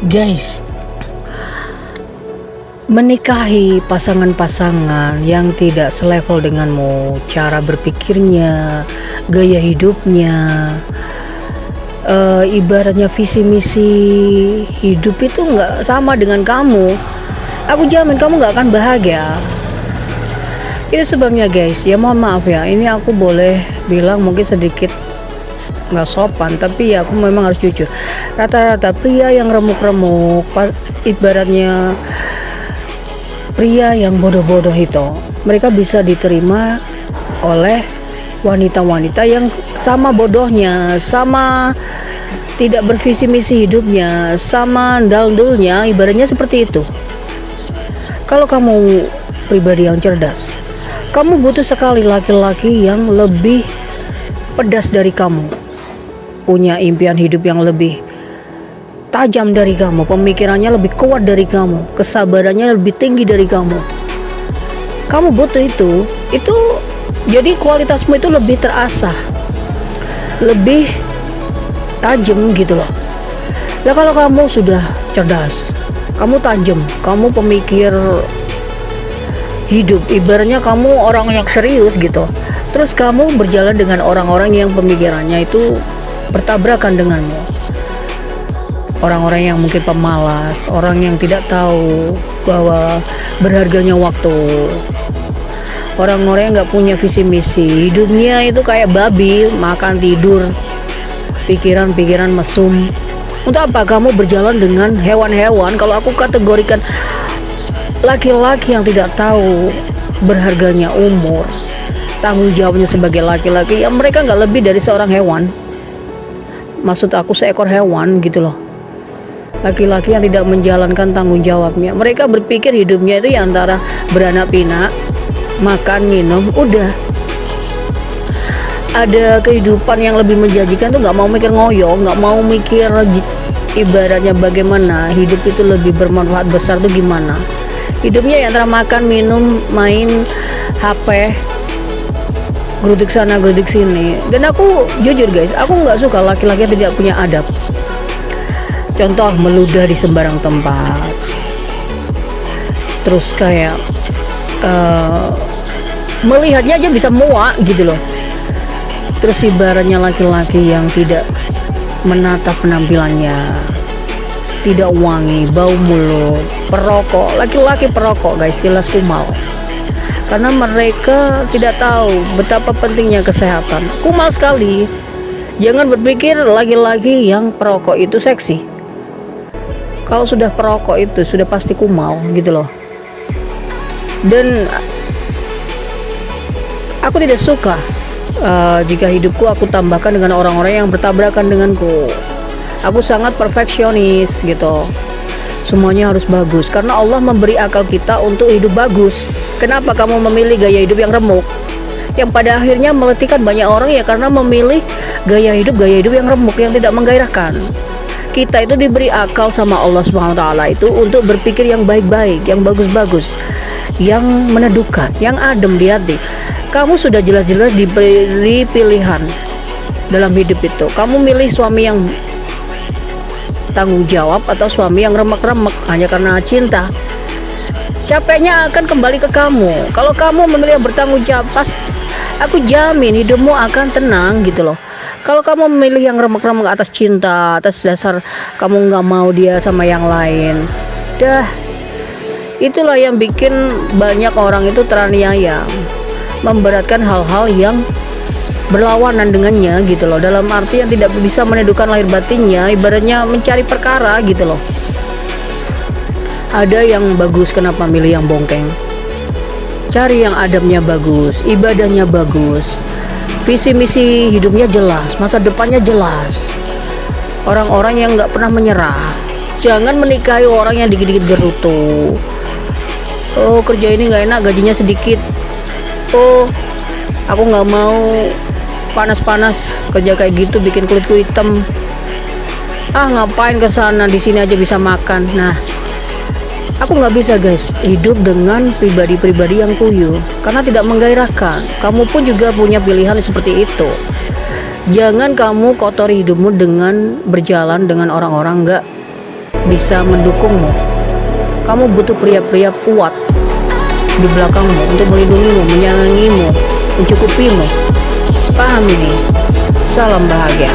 Guys, menikahi pasangan-pasangan yang tidak selevel denganmu, cara berpikirnya, gaya hidupnya, ibaratnya visi misi hidup itu nggak sama dengan kamu. Aku jamin kamu nggak akan bahagia. Itu sebabnya guys, ya mohon maaf ya, ini aku boleh bilang mungkin sedikit nggak sopan, tapi ya aku memang harus jujur. Rata-rata pria yang remuk-remuk, ibaratnya pria yang bodoh-bodoh itu, mereka bisa diterima oleh wanita-wanita yang sama bodohnya, sama tidak bervisi misi hidupnya, sama daldulnya, ibaratnya seperti itu. Kalau kamu pribadi yang cerdas, kamu butuh sekali laki-laki yang lebih pedas dari kamu, punya impian hidup yang lebih tajam dari kamu, pemikirannya lebih kuat dari kamu, kesabarannya lebih tinggi dari kamu. Kamu butuh itu jadi kualitasmu itu lebih terasah, lebih tajam gitu loh. Nah kalau kamu sudah cerdas, kamu tajam, kamu pemikir hidup, ibaratnya kamu orang yang serius gitu, terus kamu berjalan dengan orang-orang yang pemikirannya itu bertabrakan denganmu, orang-orang yang mungkin pemalas, orang yang tidak tahu bahwa berharganya waktu, orang-orang yang nggak punya visi misi hidupnya itu kayak babi makan tidur, pikiran-pikiran mesum. Untuk apa kamu berjalan dengan hewan-hewan? Kalau aku kategorikan laki-laki yang tidak tahu berharganya umur, tanggung jawabnya sebagai laki-laki, ya mereka nggak lebih dari seorang hewan. Maksud aku seekor hewan gitu loh. Laki-laki yang tidak menjalankan tanggung jawabnya. Mereka berpikir hidupnya itu ya antara beranak pinak, makan, minum, udah. Ada kehidupan yang lebih menjanjikan tuh nggak mau mikir ngoyo, nggak mau mikir ibaratnya bagaimana hidup itu lebih bermanfaat besar tuh gimana. Hidupnya ya antara makan, minum, main, HP, gerudik sana gerudik sini. Dan aku jujur guys, aku nggak suka laki-laki yang tidak punya adab. Contoh meludah di sembarang tempat, terus kayak melihatnya aja bisa muak gitu loh. Terus ibaratnya laki-laki yang tidak menata penampilannya, tidak wangi, bau mulut, perokok. Laki-laki perokok guys, jelas kumal. Karena mereka tidak tahu betapa pentingnya kesehatan. Kumal sekali. Jangan berpikir laki-laki yang perokok itu seksi. Kalau sudah perokok itu sudah pasti kumal gitu loh. Dan aku tidak suka jika hidupku aku tambahkan dengan orang-orang yang bertabrakan denganku. Aku sangat perfeksionis gitu. Semuanya harus bagus karena Allah memberi akal kita untuk hidup bagus. Kenapa kamu memilih gaya hidup yang remuk, yang pada akhirnya meletihkan banyak orang ya karena memilih gaya hidup yang remuk, yang tidak menggairahkan. Kita itu diberi akal sama Allah Subhanahu wa taala itu untuk berpikir yang baik-baik, yang bagus-bagus, yang meneduhkan, yang adem di hati. Kamu sudah jelas-jelas diberi pilihan dalam hidup itu. Kamu milih suami yang tanggung jawab atau suami yang remek-remek hanya karena cinta. Capeknya akan kembali ke kamu. Kalau kamu memilih yang bertanggung jawab, pasti aku jamin hidupmu akan tenang gitu loh. Kalau kamu memilih yang remek-remek atas cinta, atas dasar kamu nggak mau dia sama yang lain, dah itulah yang bikin banyak orang itu teraniaya, memberatkan hal-hal yang berlawanan dengannya gitu loh, dalam arti yang tidak bisa meneduhkan lahir batinnya, ibaratnya mencari perkara gitu loh. Ada yang bagus, kenapa milih yang bongkeng? Cari yang adabnya bagus, ibadahnya bagus, visi misi hidupnya jelas, masa depannya jelas. Orang-orang yang nggak pernah menyerah. Jangan menikahi orang yang dikit-dikit gerutu. Oh kerja ini nggak enak, gajinya sedikit. Oh aku nggak mau panas-panas, kerja kayak gitu bikin kulitku hitam. Ah ngapain ke sana, di sini aja bisa makan. Nah, aku nggak bisa guys hidup dengan pribadi-pribadi yang kuyuh karena tidak menggairahkan. Kamu pun juga punya pilihan seperti itu. Jangan kamu kotori hidupmu dengan berjalan dengan orang-orang nggak bisa mendukungmu. Kamu butuh pria-pria kuat di belakangmu untuk melindungimu, menyayangimu, mencukupimu. Paham ini? Salam bahagia.